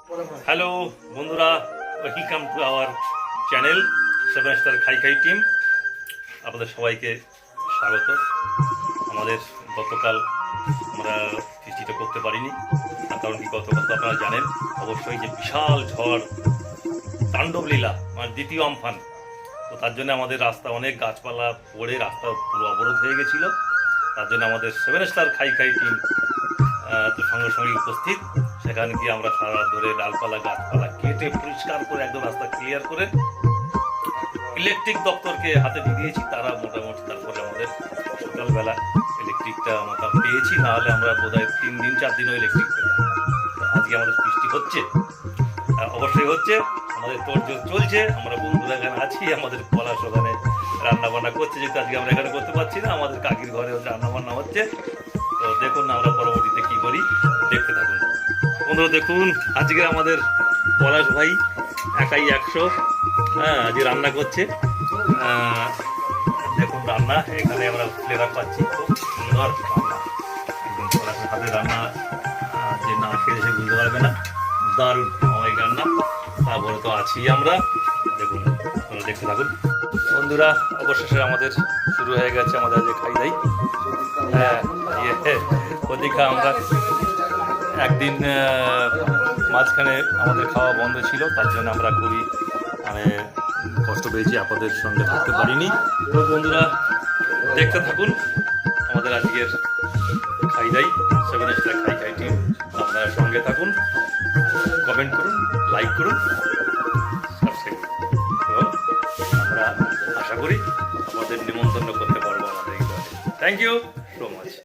Hello বন্ধুরা, welcome to our channel 7 star খাই খাই টিম। আপনাদের সবাইকে স্বাগত। আমাদের গতকাল আমরা ফিস্টিটা করতে পারিনি, তার কারণ কি গতকাল তো আপনারা জানেন অবশ্যই যে বিশাল ঝড় তাণ্ডব লীলা, মানে দ্বিতীয় আমফান। তো তার জন্য আমাদের রাস্তা অনেক গাছপালা পড়ে রাস্তা পুরো অবরোধ হয়ে গেছিলো। তার জন্য আমাদের 7 স্টার খাই খাই টিম তো সঙ্গে সঙ্গে উপস্থিত। সেখানে গিয়ে আমরা সারা রাত ধরে ডালপালা গাছপালা কেটে পরিষ্কার করে একদম রাস্তা ক্লিয়ার করে ইলেকট্রিক দপ্তরকে হাতে দিয়ে দিয়েছি। তারা মোটামুটি তারপরে আমাদের সকালবেলা ইলেকট্রিকটা আমরা পেয়েছি, নাহলে আমরা বোধহয় 3 দিন 4 দিনও ইলেকট্রিক পেতাম। আজকে আমাদের বৃষ্টি হচ্ছে, অবশ্যই হচ্ছে, আমাদের তোড়জোড় চলছে। আমরা বন্ধুরা এখানে আছি, আমাদের পলাশ ওখানে রান্না বান্না করছে, যেহেতু আজকে আমরা এখানে করতে পারছি না, আমাদের কাকির ঘরে রান্না বান্না হচ্ছে। তো দেখুন আমরা পরবর্তীতে কি করি, দেখতে থাকুন বন্ধুরা। দেখুন আজকে আমাদের পলাশ ভাই একাই 100, আজকে রান্না করছে। দেখুন রান্না এখানে আমরা ফ্লেভার পাচ্ছি, খুব সুন্দর রান্না, একদম পলাশের হাতে রান্না। যে না খেয়ে সে বুঝতে পারবে না, দারুণ আমার এই রান্না। তারপরে তো আছি আমরা, দেখুন দেখতে থাকুন বন্ধুরা। অবশেষে আমাদের শুরু হয়ে গেছে আমাদের যে খাই দাই। ওদিকে আমরা একদিন মাঝখানে আমাদের খাওয়া বন্ধ ছিল, তার জন্য আমরা খুবই কষ্ট পেয়েছি, আপনাদের সঙ্গে থাকতে পারিনি। তো বন্ধুরা দেখতে থাকুন আমাদের আজকের খাই দাই 7 স্টার খাই খাই টিম। আপনারা সঙ্গে থাকুন, কমেন্ট করুন, লাইক করুন, সাবস্ক্রাইব করুন, এবং আমরা আশা করি আমাদের নিমন্ত্রণ করতে পারবো আমাদের এই দলে। Thank you so much.